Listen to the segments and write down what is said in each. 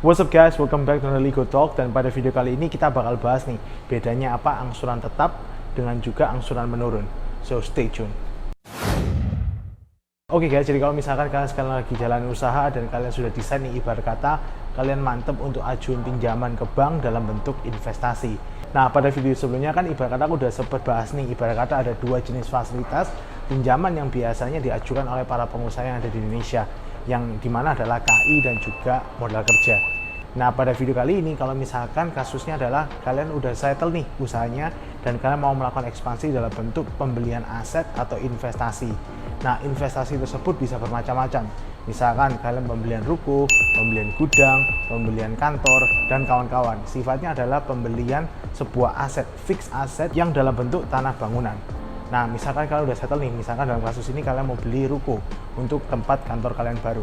What's up guys, welcome back to Legal Talk. Dan pada video kali ini kita bakal bahas nih bedanya apa angsuran tetap dengan juga angsuran menurun. So stay tune. Oke guys, jadi kalau misalkan kalian sekarang lagi jalan usaha dan kalian sudah desain nih, ibarat kata kalian mantep untuk ajuin pinjaman ke bank dalam bentuk investasi. Nah, pada video sebelumnya kan ibarat kata aku udah sempat bahas nih, ibarat kata ada dua jenis fasilitas pinjaman yang biasanya diajukan oleh para pengusaha yang ada di Indonesia, yang dimana adalah KI dan juga modal kerja. Nah, pada video kali ini kalau misalkan kasusnya adalah kalian udah settle nih usahanya dan kalian mau melakukan ekspansi dalam bentuk pembelian aset atau investasi. Nah, investasi tersebut bisa bermacam-macam. Misalkan kalian pembelian ruko, pembelian gudang, pembelian kantor, dan kawan-kawan. Sifatnya adalah pembelian sebuah aset, fixed aset yang dalam bentuk tanah bangunan. Nah, misalkan kalian udah settle nih, misalkan dalam kasus ini kalian mau beli ruko untuk tempat kantor kalian baru.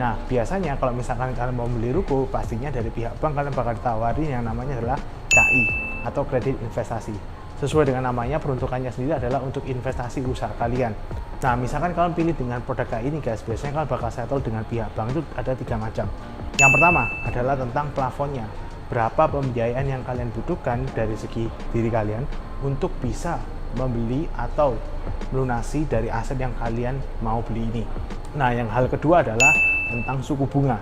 Nah, biasanya kalau misalkan kalian mau beli ruko, pastinya dari pihak bank kalian bakal ditawarin yang namanya adalah KI atau kredit investasi. Sesuai dengan namanya, peruntukannya sendiri adalah untuk investasi usaha kalian. Nah, misalkan kalian pilih dengan produk KI ini guys, biasanya kalian bakal settle dengan pihak bank itu ada 3 macam. Yang pertama adalah tentang plafonnya. Berapa pembiayaan yang kalian butuhkan dari segi diri kalian untuk bisa membeli atau melunasi dari aset yang kalian mau beli ini. Nah, yang hal kedua adalah tentang suku bunga.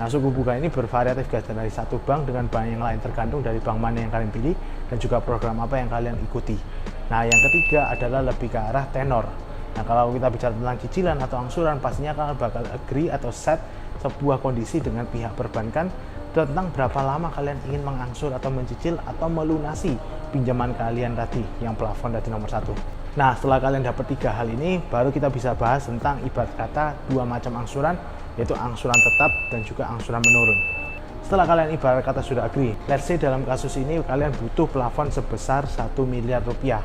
Nah, suku bunga ini bervariatif guys, dari satu bank dengan bank yang lain, tergantung dari bank mana yang kalian pilih dan juga program apa yang kalian ikuti. Nah, yang ketiga adalah lebih ke arah tenor. Nah, kalau kita bicara tentang cicilan atau angsuran, pastinya kalian bakal agree atau set sebuah kondisi dengan pihak perbankan tentang berapa lama kalian ingin mengangsur atau mencicil atau melunasi pinjaman kalian tadi yang plafon tadi nomor 1. Nah, setelah kalian dapat 3 hal ini, baru kita bisa bahas tentang ibarat kata 2 macam angsuran, yaitu angsuran tetap dan juga angsuran menurun. Setelah kalian ibarat kata sudah agree, let's say dalam kasus ini kalian butuh plafon sebesar 1 miliar rupiah.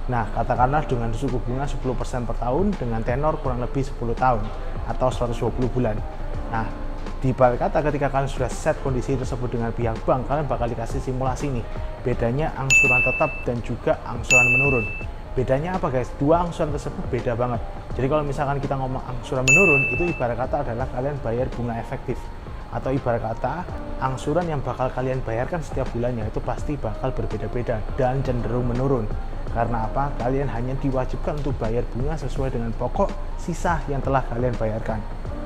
Nah, katakanlah dengan suku bunga 10% per tahun dengan tenor kurang lebih 10 tahun atau 120 bulan. Nah, di ibarat kata ketika kalian sudah set kondisi tersebut dengan pihak bank, kalian bakal dikasih simulasi nih, bedanya angsuran tetap dan juga angsuran menurun. Bedanya apa guys? Dua angsuran tersebut beda banget. Jadi kalau misalkan kita ngomong angsuran menurun, itu ibarat kata adalah kalian bayar bunga efektif. Atau ibarat kata, angsuran yang bakal kalian bayarkan setiap bulannya itu pasti bakal berbeda-beda dan cenderung menurun. Karena apa? Kalian hanya diwajibkan untuk bayar bunga sesuai dengan pokok sisa yang telah kalian bayarkan.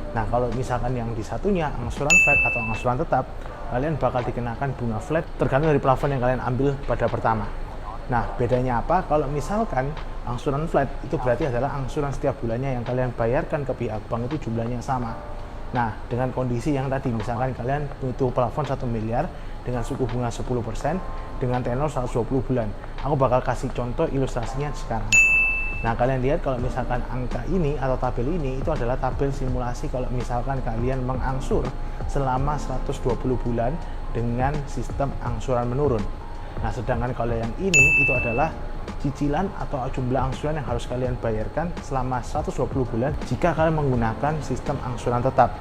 Nah, kalau misalkan yang di satunya, angsuran flat atau angsuran tetap, kalian bakal dikenakan bunga flat tergantung dari plafon yang kalian ambil pada pertama. Nah, bedanya apa? Kalau misalkan angsuran flat itu berarti adalah angsuran setiap bulannya yang kalian bayarkan ke pihak bank itu jumlahnya sama. Nah, dengan kondisi yang tadi, misalkan kalian butuh plafon 1 miliar dengan suku bunga 10% dengan tenor 120 bulan. Aku bakal kasih contoh ilustrasinya sekarang. Nah, kalian lihat kalau misalkan angka ini atau tabel ini itu adalah tabel simulasi kalau misalkan kalian mengangsur selama 120 bulan dengan sistem angsuran menurun. Nah, sedangkan kalau yang ini itu adalah cicilan atau jumlah angsuran yang harus kalian bayarkan selama 120 bulan jika kalian menggunakan sistem angsuran tetap.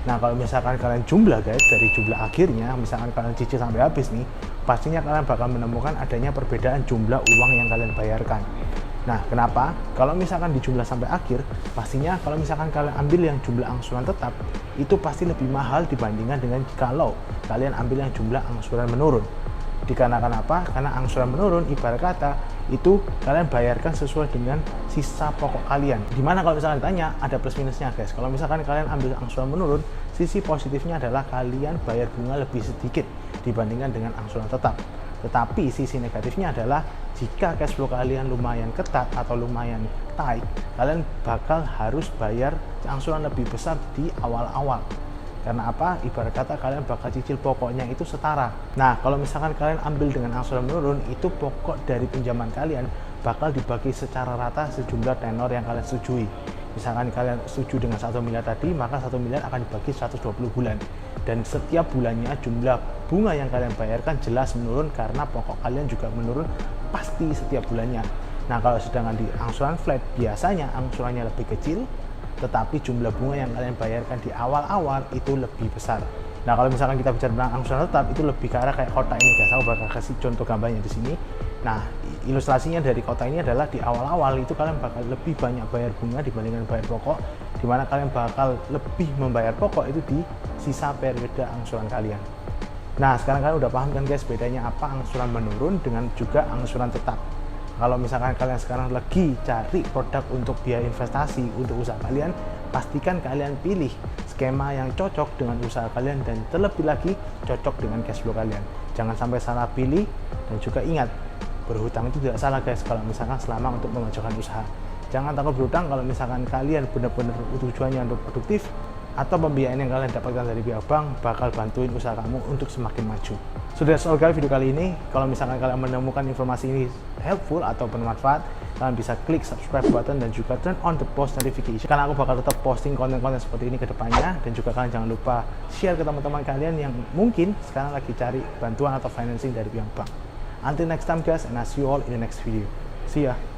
Nah, kalau misalkan kalian jumlah guys, dari jumlah akhirnya, misalkan kalian cicil sampai habis nih, pastinya kalian bakal menemukan adanya perbedaan jumlah uang yang kalian bayarkan. Nah, kenapa? Kalau misalkan di jumlah sampai akhir, pastinya kalau misalkan kalian ambil yang jumlah angsuran tetap, itu pasti lebih mahal dibandingkan dengan kalau kalian ambil yang jumlah angsuran menurun. Dikarenakan apa? Karena angsuran menurun ibarat kata itu kalian bayarkan sesuai dengan sisa pokok kalian. Dimana kalau misalkan ditanya ada plus minusnya guys. Kalau misalkan kalian ambil angsuran menurun, sisi positifnya adalah kalian bayar bunga lebih sedikit dibandingkan dengan angsuran tetap. Tetapi sisi negatifnya adalah jika cash flow kalian lumayan ketat atau lumayan tight, kalian bakal harus bayar angsuran lebih besar di awal-awal. Karena apa? Ibarat kata kalian bakal cicil pokoknya itu setara. Nah, kalau misalkan kalian ambil dengan angsuran menurun, itu pokok dari pinjaman kalian bakal dibagi secara rata sejumlah tenor yang kalian setujui. Misalkan kalian setuju dengan 1 miliar tadi, maka 1 miliar akan dibagi 120 bulan. Dan setiap bulannya jumlah bunga yang kalian bayarkan jelas menurun karena pokok kalian juga menurun pasti setiap bulannya. Nah, kalau sedangkan di angsuran flat, biasanya angsurannya lebih kecil, tetapi jumlah bunga yang kalian bayarkan di awal-awal itu lebih besar. Nah, kalau misalkan kita bicara tentang angsuran tetap, itu lebih ke arah kayak kota ini guys. Aku bakal kasih contoh gambarnya di sini. Nah, ilustrasinya dari kota ini adalah di awal-awal itu kalian bakal lebih banyak bayar bunga dibandingkan bayar pokok dimana kalian bakal lebih membayar pokok itu di sisa periode angsuran kalian. Nah, sekarang kalian udah paham kan guys bedanya apa angsuran menurun dengan juga angsuran tetap. Kalau misalkan kalian sekarang lagi cari produk untuk biaya investasi untuk usaha kalian, pastikan kalian pilih skema yang cocok dengan usaha kalian dan terlebih lagi cocok dengan cash flow kalian. Jangan sampai salah pilih, dan juga ingat, berhutang itu tidak salah guys kalau misalkan selama untuk memajukan usaha. Jangan takut berhutang kalau misalkan kalian benar-benar tujuannya untuk produktif, atau pembiayaan yang kalian dapatkan dari pihak bank bakal bantuin usaha kamu untuk semakin maju. So that's all guys video kali ini. Kalau misalkan kalian menemukan informasi ini helpful atau bermanfaat, kalian bisa klik subscribe button dan juga turn on the post notification, karena aku bakal tetap posting konten-konten seperti ini ke depannya. Dan juga kalian jangan lupa share ke teman-teman kalian yang mungkin sekarang lagi cari bantuan atau financing dari pihak bank. Until next time guys, and I'll see you all in the next video. See ya.